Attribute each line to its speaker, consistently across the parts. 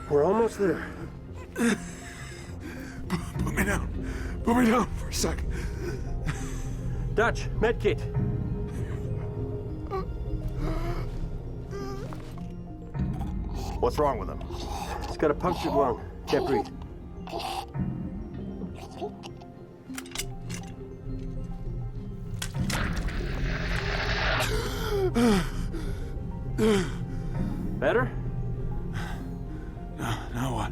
Speaker 1: We're almost there.
Speaker 2: Put me down. Put me down for a second.
Speaker 1: Dutch, medkit.
Speaker 3: What's wrong with him?
Speaker 1: He's got a punctured lung. Can't breathe. Better?
Speaker 2: Now what?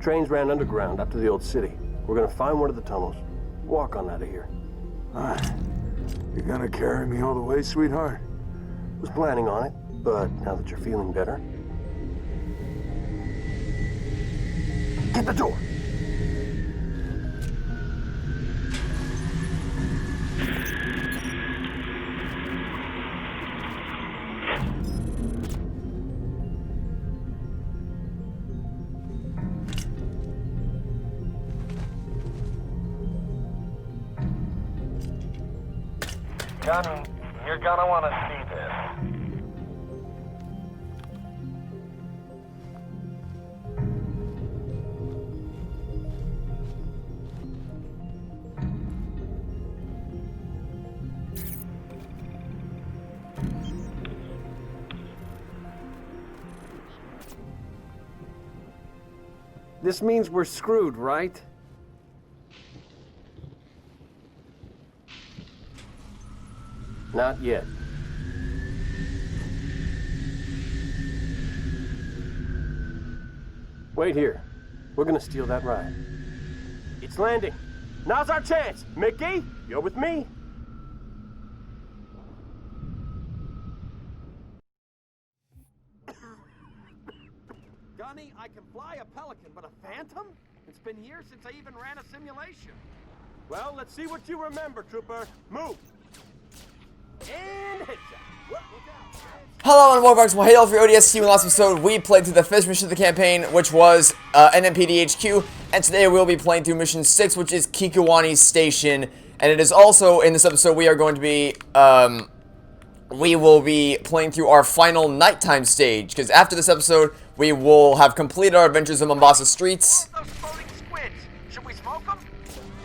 Speaker 1: Trains ran underground up to the old city. We're gonna find one of the tunnels. Walk on out of here.
Speaker 2: Alright. You're gonna carry me all the way, sweetheart?
Speaker 1: Was planning on it, but now that you're feeling better. Get the door!
Speaker 3: Gunny, you're gonna want to see this.
Speaker 1: This means we're screwed, right? Not yet. Wait here. We're gonna steal that ride. It's landing. Now's our chance. Mickey, you're with me.
Speaker 4: Gunny, I can fly a Pelican, but a Phantom? It's been years since I even ran a simulation.
Speaker 1: Well, let's see what you remember, Trooper. Move. And headshot. Look out.
Speaker 5: Hello and welcome back to my Halo 3 ODST. In the last episode, we played through the first mission of the campaign, which was NMPDHQ, and today we'll be playing through mission 6, which is Kikowani Station, and it is also, in this episode, we are going to be, we will be playing through our final nighttime stage, because after this episode, we will have completed our adventures in Mombasa streets.
Speaker 4: Those floating squids. Should we smoke them?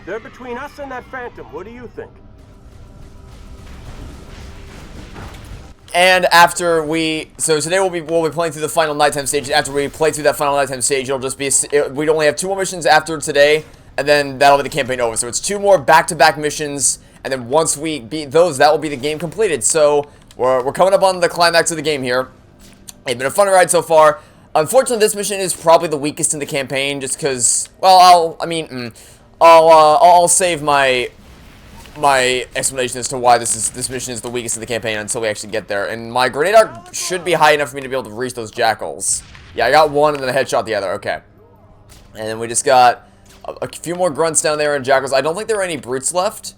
Speaker 1: They're between us and that Phantom. What do you think?
Speaker 5: And after so today we'll be playing through the final nighttime stage. After we play through that final nighttime stage, it'll just be, we'd only have 2 more missions after today, and then that'll be the campaign over. So it's 2 more back-to-back missions, and then once we beat those, that will be the game completed. So we're coming up on the climax of the game here. It's been a fun ride so far. Unfortunately, this mission is probably the weakest in the campaign, just because, well, I'll save my explanation as to why this mission is the weakest in the campaign until we actually get there. And my grenade arc should be high enough for me to be able to reach those jackals. Yeah, I got one and then a headshot the other. Okay. And then we just got a few more grunts down there and jackals. I don't think there are any brutes left.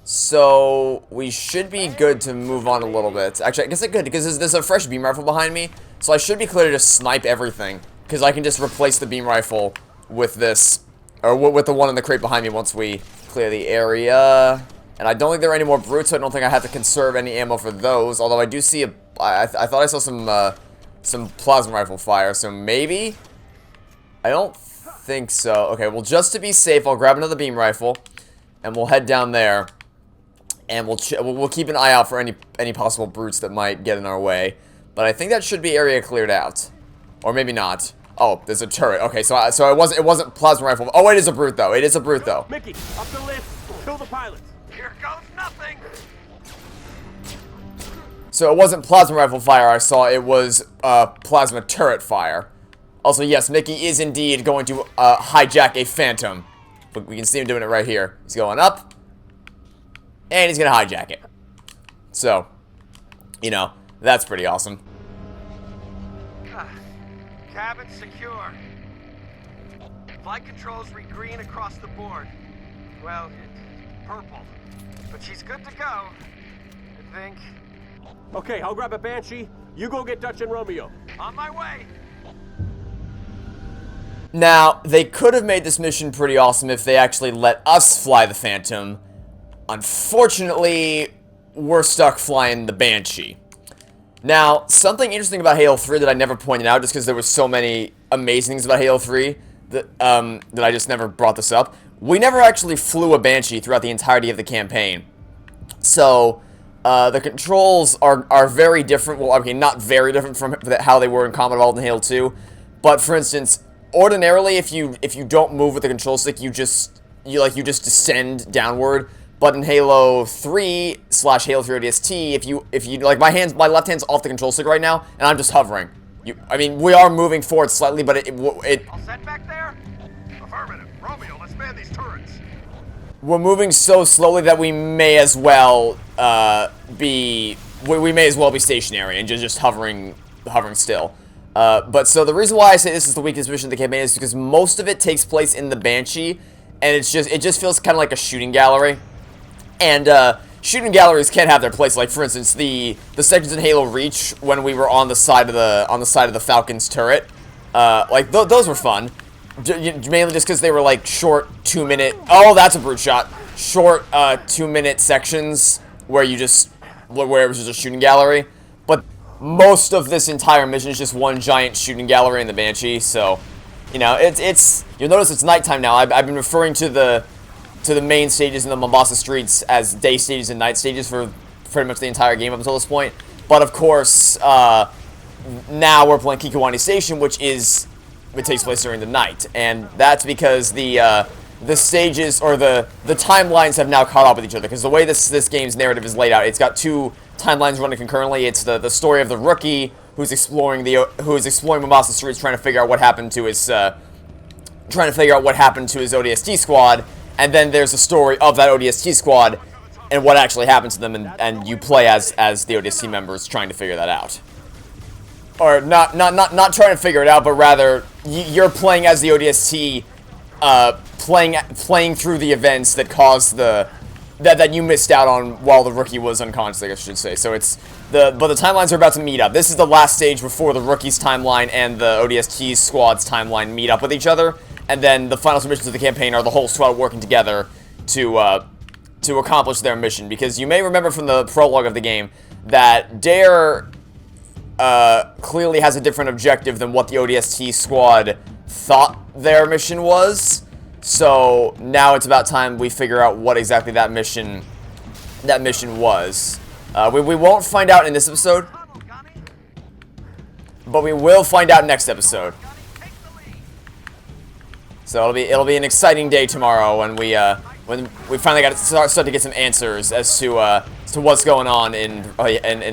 Speaker 5: So we should be good to move on a little bit. Actually, I guess I could, because there's a fresh beam rifle behind me. So I should be clear to just snipe everything. Because I can just replace the beam rifle with this, or with the one in the crate behind me once we clear the area. And I don't think there are any more brutes, so I don't think I have to conserve any ammo for those. Although I do see I thought I saw some plasma rifle fire, so maybe? I don't think so. Okay, well, just to be safe, I'll grab another beam rifle, and we'll head down there. And we'll keep an eye out for any possible brutes that might get in our way. But I think that should be area cleared out. Or maybe not. Oh, there's a turret. Okay, so it wasn't plasma rifle. Oh, it is a brute, though. It is a brute, though.
Speaker 1: Mickey, up the lift. Kill the pilots.
Speaker 4: Here goes nothing.
Speaker 5: So it wasn't plasma rifle fire I saw, it was plasma turret fire. Also, yes, Mickey is indeed going to hijack a Phantom. But we can see him doing it right here. He's going up, and he's going to hijack it. So, you know, that's pretty awesome.
Speaker 4: Cabin secure. Flight controls read green across the board. Well, purple. But she's good to go, I think.
Speaker 1: Okay, I'll grab a Banshee. You go get Dutch and Romeo.
Speaker 4: On my way.
Speaker 5: Now, they could have made this mission pretty awesome if they actually let us fly the Phantom. Unfortunately, we're stuck flying the Banshee. Now, something interesting about Halo 3 that I never pointed out, just because there was so many amazing things about Halo 3 that that I just never brought this up. We never actually flew a Banshee throughout the entirety of the campaign. So, the controls are very different. Well, okay, not very different from how they were in Combat Evolved in Halo 2. But, for instance, ordinarily, if you don't move with the control stick, you just descend downward. But in Halo 3 / Halo 3 ODST, if you like, my left hand's off the control stick right now, and I'm just hovering. I mean, we are moving forward slightly, but it
Speaker 4: All set back there? Affirmative. Romeo, let's man these turrets.
Speaker 5: we're moving so slowly that we may as well be stationary and just hovering still. But so the reason why I say this is the weakest mission of the campaign is because most of it takes place in the Banshee, and it just feels kind of like a shooting gallery. And shooting galleries can have their place. Like, for instance, the sections in Halo Reach when we were on the side of the Falcon's turret, like those were fun. Mainly just because they were like short 2-minute. Oh, that's a brute shot. Short 2-minute sections where it was just a shooting gallery. But most of this entire mission is just one giant shooting gallery in the Banshee. So, you know, it's you'll notice it's nighttime now. I've been referring to the main stages in the Mombasa streets as day stages and night stages for pretty much the entire game up until this point. But of course, now we're playing Kikowani Station, which takes place during the night, and that's because the stages or the timelines have now caught up with each other. Because the way this game's narrative is laid out, it's got two timelines running concurrently. It's the story of the rookie who's exploring Mombasa streets, trying to figure out what happened to his ODST squad. And then there's the story of that ODST squad and what actually happened to them, and you play as the ODST members trying to figure that out. Or not trying to figure it out, but rather you're playing as the ODST, playing through the events that caused that you missed out on while the rookie was unconscious, I guess I should say. So but the timelines are about to meet up. This is the last stage before the rookie's timeline and the ODST squad's timeline meet up with each other. And then the final missions of the campaign are the whole squad working together to accomplish their mission. Because you may remember from the prologue of the game that Dare clearly has a different objective than what the ODST squad thought their mission was. So now it's about time we figure out what exactly that mission was. We won't find out in this episode, but we will find out next episode. So it'll be an exciting day tomorrow when we finally got to start to get some answers as to what's going on in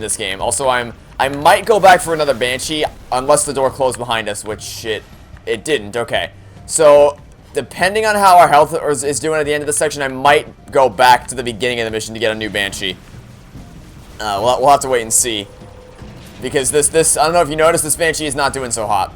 Speaker 5: this game. Also, I might go back for another Banshee unless the door closed behind us, which it didn't. Okay, so depending on how our health is doing at the end of this section, I might go back to the beginning of the mission to get a new Banshee. We'll have to wait and see, because this I don't know if you noticed, this Banshee is not doing so hot,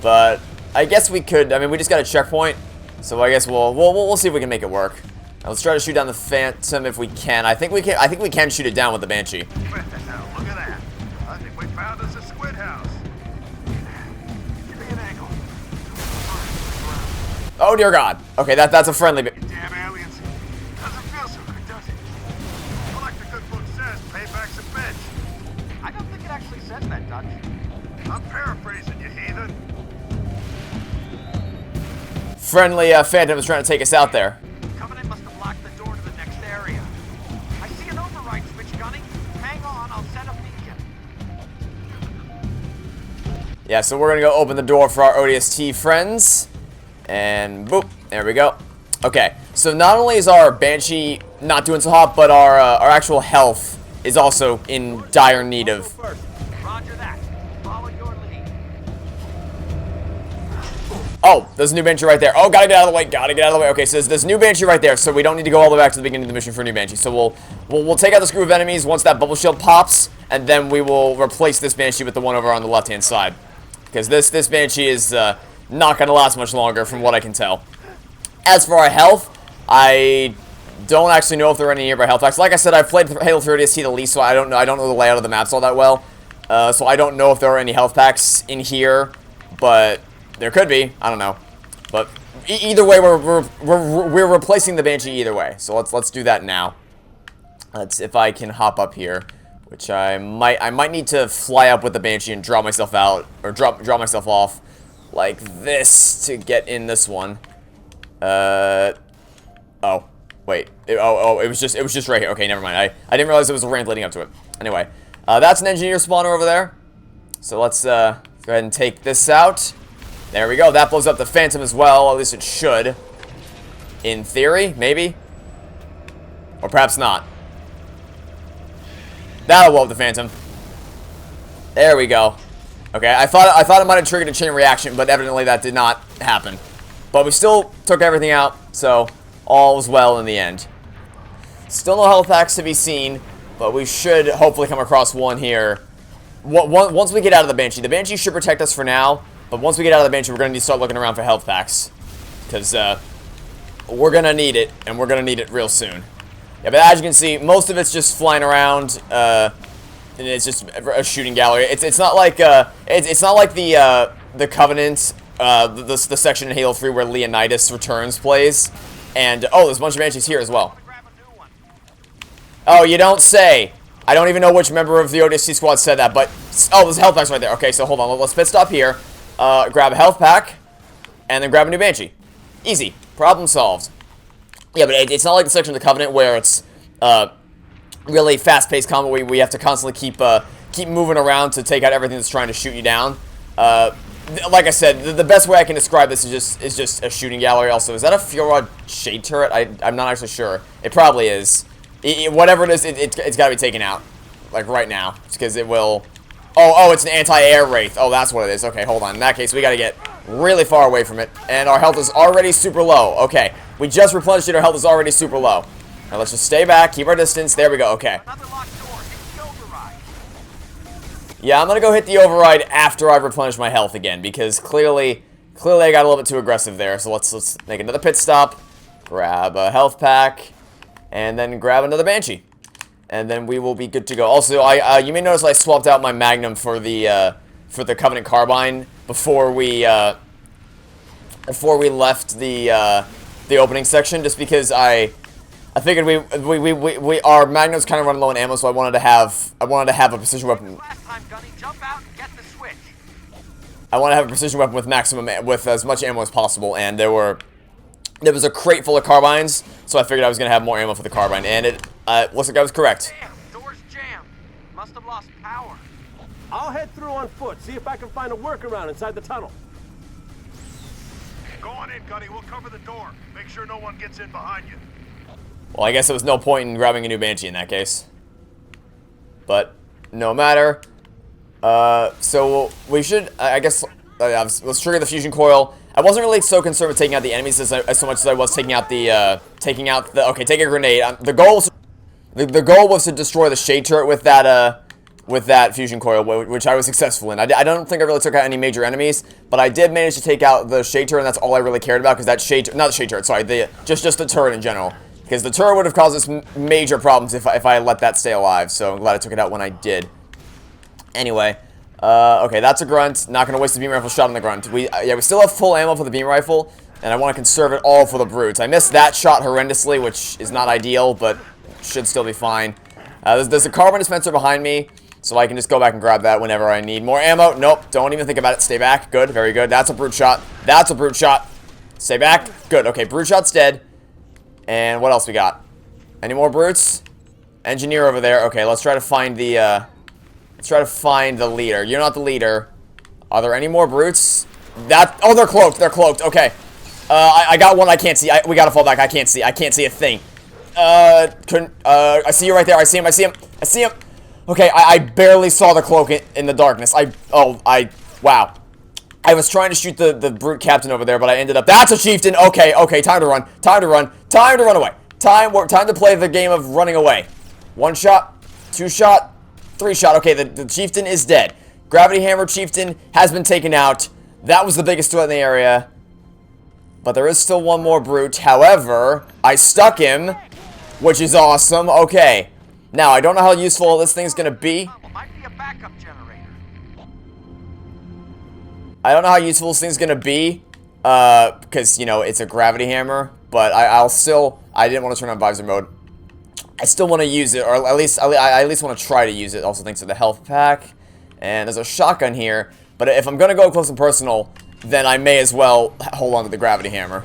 Speaker 5: but I guess we could. I mean, we just got a checkpoint, so I guess we'll see if we can make it work. Now, let's try to shoot down the Phantom if we can. I think we can shoot it down with the Banshee.
Speaker 4: Look at that. I think we found us a squid house. Give me an angle.
Speaker 5: Oh dear God. Okay, that's a friendly.
Speaker 4: Damn aliens. Doesn't feel so good, does it? Well, like the good book says, payback's a bitch. I don't think it actually says that, Dutch. I'm paraphrasing you, heathen.
Speaker 5: Friendly Phantom is trying to take us out there.
Speaker 4: Covenant must have locked the door to the next area. I see an override switch gunning. Hang on, I'll set a beacon.
Speaker 5: Yeah, so we're gonna go open the door for our ODST friends, and boop, there we go. Okay, so not only is our Banshee not doing so hot, but our actual health is also in dire need of.
Speaker 4: Roger that. Follow your lead.
Speaker 5: Oh, there's a new Banshee right there. Oh, gotta get out of the way. Gotta get out of the way. Okay, so there's a new Banshee right there, so we don't need to go all the way back to the beginning of the mission for a new Banshee. So we'll take out this group of enemies once that bubble shield pops, and then we will replace this Banshee with the one over on the left-hand side, because this Banshee is not gonna last much longer, from what I can tell. As for our health, I don't actually know if there are any nearby health packs. Like I said, I've played Halo 3 ODST the least, so I don't know the layout of the maps all that well. So I don't know if there are any health packs in here, but there could be. I don't know. But either way, we're replacing the Banshee either way. So let's do that now. If I can hop up here which I might need to fly up with the Banshee and drop myself out, or drop myself off like this to get in this one. Oh, wait. It was just right here. Okay, never mind. I didn't realize there was a ramp leading up to it. Anyway, that's an engineer spawner over there. So let's go ahead and take this out. There we go. That blows up the Phantom as well. At least it should. In theory, maybe. Or perhaps not. That'll blow up the Phantom. There we go. Okay, I thought it might have triggered a chain reaction, but evidently that did not happen. But we still took everything out, so all was well in the end. Still no health packs to be seen, but we should hopefully come across one here. Once we get out of the Banshee should protect us for now, but once we get out of the Banshee, we're going to need to start looking around for health packs. Because we're going to need it, and we're going to need it real soon. Yeah, but as you can see, most of it's just flying around, and it's just a shooting gallery. It's not like it's not like the Covenant, the section in Halo 3 where Leonidas Returns plays. And oh, there's a bunch of Banshees here as well. Oh, you don't say. I don't even know which member of the ODST squad said that, but oh, there's health packs right there. Okay, so hold on, let's pit stop here. Grab a health pack, and then grab a new Banshee. Easy, problem solved. Yeah, but it's not like the section of the Covenant where it's really fast-paced combat where we have to constantly keep moving around to take out everything that's trying to shoot you down. Like I said, the best way I can describe this is just a shooting gallery. Also, is that a fuel rod shade turret? I'm not actually sure. It probably is. Whatever it is, it's got to be taken out, like right now, because it will. Oh, it's an anti-air wraith. Oh, that's what it is. Okay, hold on. In that case, we got to get really far away from it, and our health is already super low. Okay, we just replenished it. Our health is already super low. Now let's just stay back, keep our distance. There we go. Okay. Yeah, I'm gonna go hit the override after I've replenished my health again, because clearly I got a little bit too aggressive there. So let's make another pit stop, grab a health pack, and then grab another Banshee, and then we will be good to go. Also, you may notice I swapped out my Magnum for the Covenant carbine before we left the opening section, just because I figured our Magnum's kind of running low on ammo, so I wanted to have a precision weapon. I want to have a precision weapon with as much ammo as possible, and there was a crate full of carbines, so I figured I was gonna have more ammo for the carbine, and it looks like I was correct.
Speaker 4: Damn, door's jammed. Must have lost power.
Speaker 1: I'll head through on foot, see if I can find a workaround inside the tunnel.
Speaker 6: Go on in, Gunny. We'll cover the door. Make sure no one gets in behind you.
Speaker 5: Well, I guess there was no point in grabbing a new Banshee in that case. But no matter. So we should, I guess, let's trigger the fusion coil. I wasn't really so concerned with taking out the enemies as so much as I was taking out the, okay, take a grenade. The goal was to destroy the shade turret with that fusion coil, which I was successful in. I don't think I really took out any major enemies, but I did manage to take out the shade turret, and that's all I really cared about, because that not the shade turret, sorry, just the turret in general. Because the turret would have caused us major problems if I let that stay alive, so I'm glad I took it out when I did. Anyway, okay, that's a grunt. Not going to waste the beam rifle shot on the grunt. We still have full ammo for the beam rifle, and I want to conserve it all for the brutes. I missed that shot horrendously, which is not ideal, but should still be fine. There's a carbine dispenser behind me, so I can just go back and grab that whenever I need more ammo. Nope, don't even think about it. Stay back. Good, very good. That's a brute shot. That's a brute shot. Stay back. Good, okay, brute shot's dead. And what else we got? Any more brutes? Engineer over there. Okay, let's try to find the leader. You're not the leader. Are there any more brutes? Oh, they're cloaked. They're cloaked. Okay. I got one I can't see. We gotta fall back. I can't see a thing. I see you right there. I see him. Okay, I barely saw the cloak in the darkness. Wow. I was trying to shoot the brute captain over there, but I ended up... That's a chieftain! Okay, time to run. Time to run away. Time to play the game of running away. 1 shot, 2 shot, 3 shot. Okay, the chieftain is dead. Gravity Hammer chieftain has been taken out. That was the biggest threat in the area. But there is still one more brute. However, I stuck him, which is awesome. Okay. Now, I don't know how useful this thing's gonna be.
Speaker 4: Might be a backup generator.
Speaker 5: I don't know how useful this thing's gonna be, because, you know, it's a gravity hammer, but I didn't want to turn on visor mode. I still want to use it, or at least I at least want to try to use it. Also thanks to the health pack. And there's a shotgun here, but if I'm gonna go close and personal, then I may as well hold on to the gravity hammer.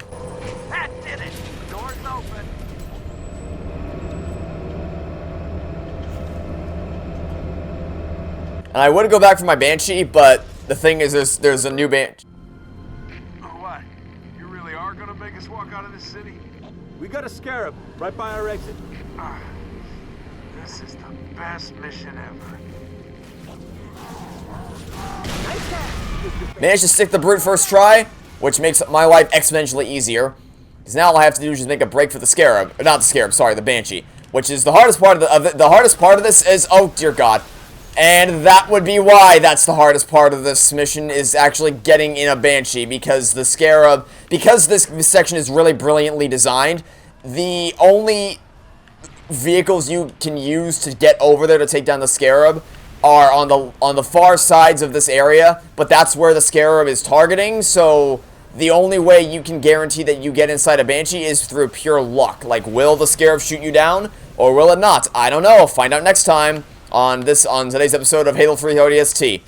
Speaker 4: That did it. The door's open.
Speaker 5: And I would go back for my Banshee, but the thing is there's a new Banshee.
Speaker 6: Oh, what? You really are gonna make us walk out of this city?
Speaker 1: We got a Scarab right by our exit.
Speaker 6: This is the best mission ever.
Speaker 5: Managed to stick the brute first try, which makes my life exponentially easier. Because now all I have to do is just make a break for the Scarab. Or not the Scarab, sorry, the Banshee. Which is the hardest part of the hardest part of this is, oh dear god. And that would be why that's the hardest part of this mission, is actually getting in a Banshee. Because the Scarab, because this section is really brilliantly designed, the only vehicles you can use to get over there to take down the Scarab are on the far sides of this area, but that's where the Scarab is targeting, so the only way you can guarantee that you get inside a Banshee is through pure luck. Like, will the Scarab shoot you down, or will it not? I don't know. Find out next time on today's episode of Halo 3 ODST.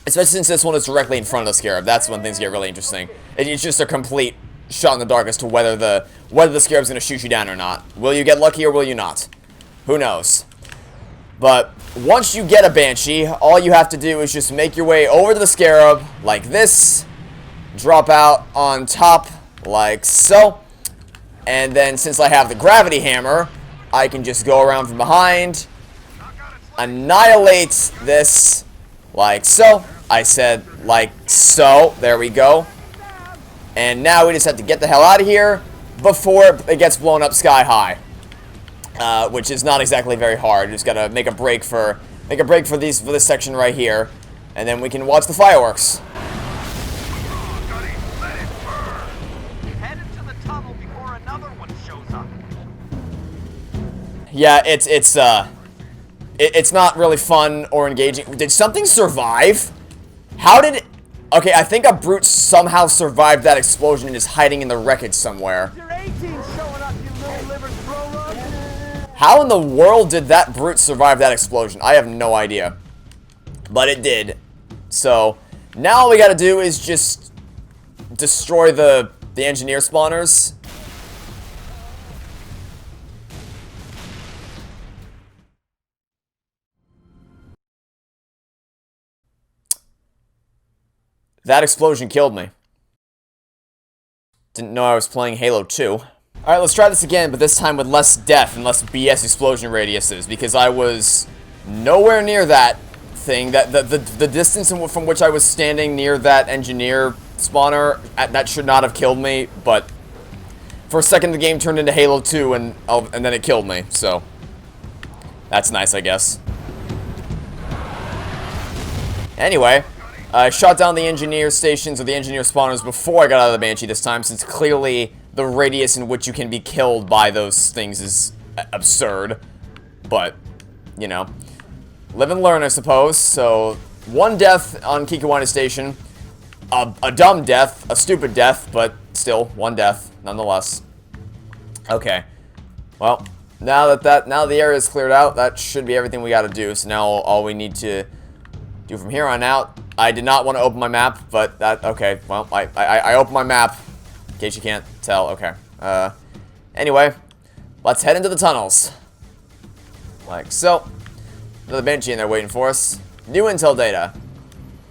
Speaker 5: Especially since this one is directly in front of the Scarab. That's when things get really interesting. It's just a complete shot in the dark as to whether the Scarab's going to shoot you down or not. Will you get lucky or will you not? Who knows? But once you get a Banshee, all you have to do is just make your way over to the Scarab, like this, drop out on top, like so, and then since I have the gravity hammer, I can just go around from behind, annihilate this, like so. I said, like so, there we go. And now we just have to get the hell out of here before it gets blown up sky high. Which is not exactly very hard. Just gotta make a break for this section right here, and then we can watch the fireworks.
Speaker 4: Head into the tunnel before another one shows up.
Speaker 5: Yeah, it's not really fun or engaging. Did something survive? How did it? Okay, I think a brute somehow survived that explosion and is hiding in the wreckage somewhere.
Speaker 1: Your 18 showing up, you little liver thrower.
Speaker 5: How in the world did that brute survive that explosion? I have no idea. But it did. So, now all we gotta do is just destroy the engineer spawners. That explosion killed me. Didn't know I was playing Halo 2. Alright, let's try this again, but this time with less death and less BS explosion radiuses, because I was nowhere near that thing. The distance from which I was standing near that engineer spawner, that should not have killed me, but for a second the game turned into Halo 2 and then it killed me, so that's nice, I guess. Anyway, I shot down the engineer stations or the engineer spawners before I got out of the Banshee this time, since clearly the radius in which you can be killed by those things is absurd. But, you know, live and learn, I suppose. So, one death on Kikowani Station. A dumb death, a stupid death, but still, one death, nonetheless. Okay. Well, now the area is cleared out, that should be everything we gotta do. So now all we need to do from here on out. I did not want to open my map, but that, okay, well, I opened my map, in case you can't tell, okay. Anyway, let's head into the tunnels. Like so. Another Banshee in there waiting for us. New intel data.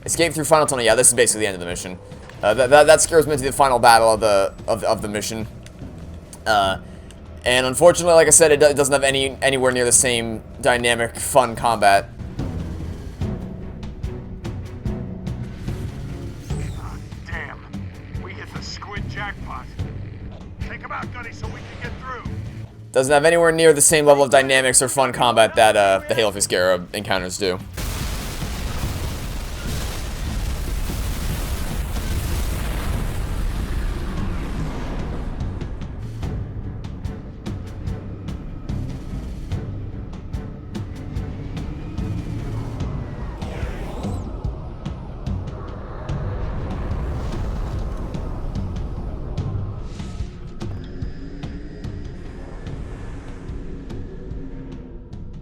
Speaker 5: Escape through final tunnel. Yeah, this is basically the end of the mission. That scares me to the final battle of the mission. And unfortunately, like I said, it doesn't have anywhere near the same dynamic, fun combat.
Speaker 6: Jackpot. Take him out, Gunny, so we can get through.
Speaker 5: Doesn't have anywhere near the same level of dynamics or fun combat that the Halo 3 Scarab encounters do.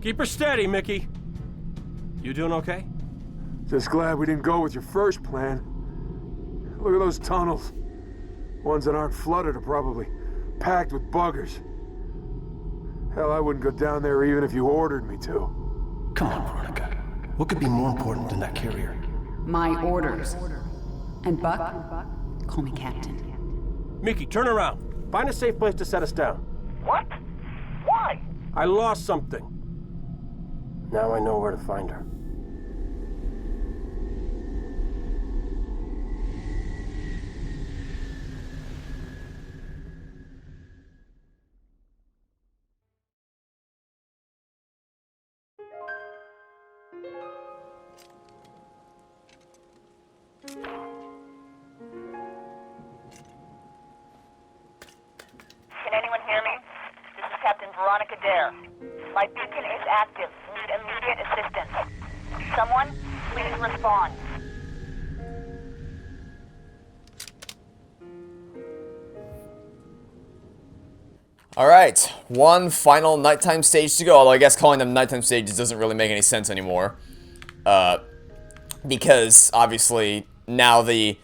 Speaker 1: Keep her steady, Mickey. You doing okay?
Speaker 2: Just glad we didn't go with your first plan. Look at those tunnels. Ones that aren't flooded are probably packed with buggers. Hell, I wouldn't go down there even if you ordered me to.
Speaker 7: Come on, Veronica. What could be more important than that carrier?
Speaker 8: My orders. And Buck, call me Captain.
Speaker 1: Mickey, turn around. Find a safe place to set us down.
Speaker 3: What? Why?
Speaker 1: I lost something. Now I know where to find her.
Speaker 9: Can anyone hear me? This is Captain Veronica Dare. My beacon is active. Need immediate assistance. Someone, please respond.
Speaker 5: Alright, one final nighttime stage to go, although I guess calling them nighttime stages doesn't really make any sense anymore. Because, obviously, now the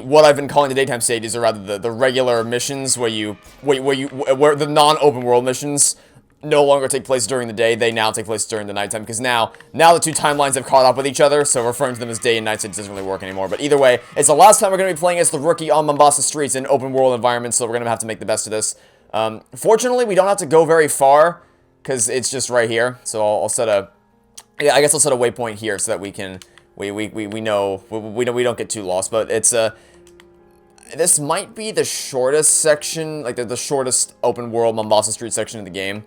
Speaker 5: what I've been calling the daytime stages, or rather the regular missions where the non-open world missions no longer take place during the day, they now take place during the nighttime, because now the two timelines have caught up with each other, so referring to them as day and night stages doesn't really work anymore. But either way, it's the last time we're going to be playing as the rookie on Mombasa streets in open world environments, so we're going to have to make the best of this. Fortunately, we don't have to go very far, because it's just right here, so I'll set a, yeah, I guess I'll set a waypoint here so that we can, we know, we don't get too lost, but it's, this might be the shortest section, like the shortest open world Mombasa Street section of the game.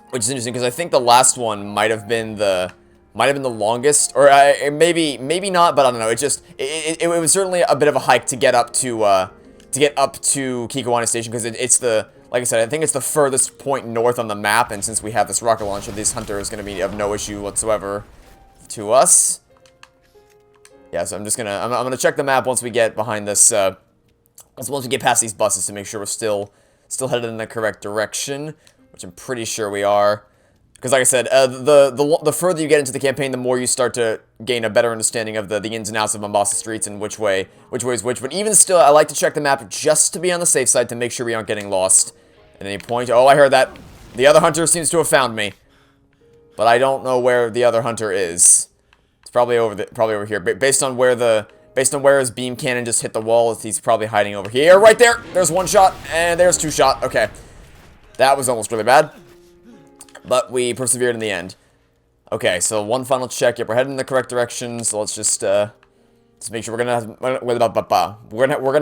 Speaker 5: Which is interesting because I think the last one might have been the longest, or maybe not, but I don't know. It was certainly a bit of a hike to get up to Kikowani Station, because it's the, like I said, I think it's the furthest point north on the map, and since we have this rocket launcher, this hunter is going to be of no issue whatsoever to us. Yeah, so I'm gonna check the map once we get behind this, once we get past these buses to make sure we're still headed in the correct direction, which I'm pretty sure we are. Because like I said, the further you get into the campaign, the more you start to gain a better understanding of the ins and outs of Mombasa streets and which way is which. But even still, I like to check the map just to be on the safe side to make sure we aren't getting lost at any point. Oh, I heard that. The other hunter seems to have found me, but I don't know where the other hunter is. It's probably over here. Based on where his beam cannon just hit the wall, he's probably hiding over here. Right there. There's one shot, and there's two shot. Okay, that was almost really bad, but we persevered in the end. Okay, so one final check. Yep, we're heading in the correct direction. So let's just make sure we're gonna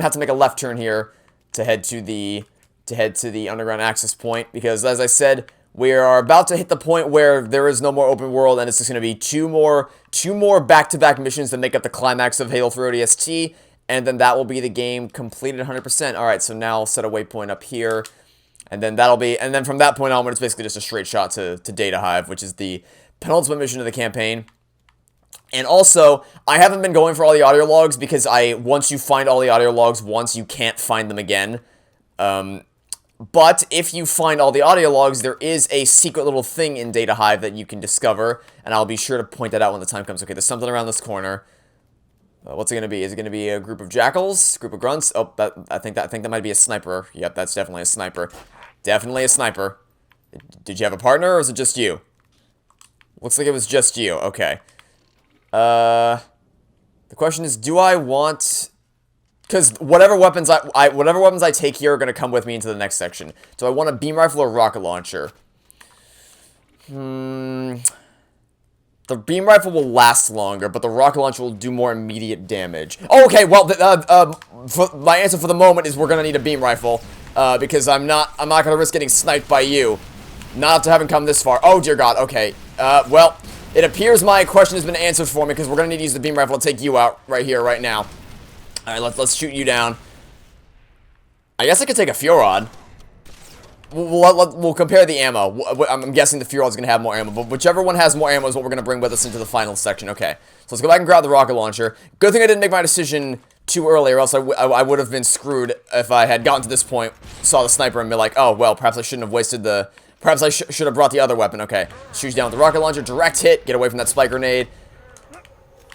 Speaker 5: have to make a left turn here to head to the underground access point, because as I said, we are about to hit the point where there is no more open world, and it's just going to be two more back-to-back missions that make up the climax of Halo 3 ODST, and then that will be the game completed 100%. All right, so now I'll set a waypoint up here, and then from that point onward, it's basically just a straight shot to Data Hive, which is the penultimate mission of the campaign. And also, I haven't been going for all the audio logs because once you find all the audio logs once, you can't find them again. But if you find all the audio logs, there is a secret little thing in Data Hive that you can discover, and I'll be sure to point that out when the time comes. Okay, there's something around this corner. What's it going to be? Is it going to be a group of jackals? Group of grunts? Oh, I think that might be a sniper. Yep, that's definitely a sniper. Definitely a sniper. Did you have a partner, or is it just you? Looks like it was just you. Okay. The question is, do I want... Because whatever weapons I take here are going to come with me into the next section. Do I want a beam rifle or rocket launcher? The beam rifle will last longer, but the rocket launcher will do more immediate damage. Oh, okay, well, my answer for the moment is we're going to need a beam rifle, because I'm not going to risk getting sniped by you. Not after having come this far. Oh, dear God, okay. Well, it appears my question has been answered for me, because we're going to need to use the beam rifle to take you out right here, right now. Alright, let's shoot you down. I guess I could take a Furon. We'll compare the ammo. I'm guessing the Furon's going to have more ammo, but whichever one has more ammo is what we're going to bring with us into the final section. Okay, so let's go back and grab the rocket launcher. Good thing I didn't make my decision too early, or else I would have been screwed if I had gotten to this point, saw the sniper, and be like, oh, well, perhaps I shouldn't have wasted the Perhaps I should have brought the other weapon. Okay. Shoots down with the rocket launcher. Direct hit. Get away from that spike grenade.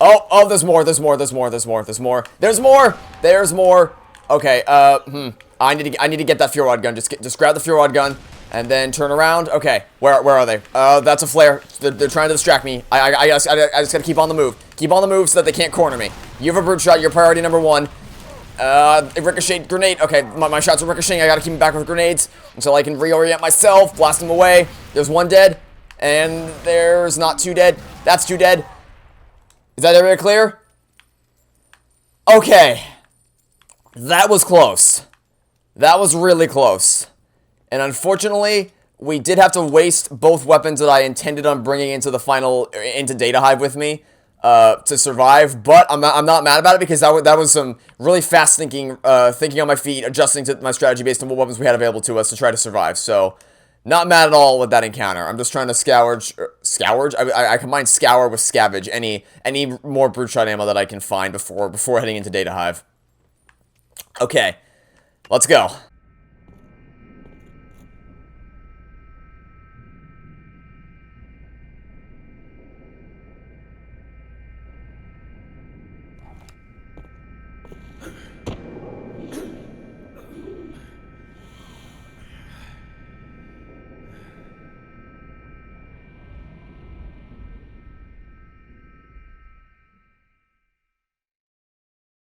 Speaker 5: Oh, there's more. There's more. There's more. There's more. There's more. There's more. There's more. Okay, I need to get that fuel rod gun. Just grab the fuel rod gun and then turn around. Okay, where are they? That's a flare. They're trying to distract me. I just gotta keep on the move. Keep on the move so that they can't corner me. You have a brute shot. You're priority number 1. Ricochet grenade. Okay, my shots are ricocheting. I gotta keep them back with grenades until I can reorient myself. Blast them away. There's 1 dead, and there's not 2 dead. That's 2 dead. Is that area clear? Okay. That was close. That was really close. And unfortunately, we did have to waste both weapons that I intended on bringing into the final, into Data Hive with me, to survive. But I'm not mad about it because that was some really fast thinking on my feet, adjusting to my strategy based on what weapons we had available to us to try to survive. So, not mad at all with that encounter. I'm just trying to scourge? I combine scour with scavenge any more brute shot ammo that I can find before heading into Data Hive. Okay, let's go.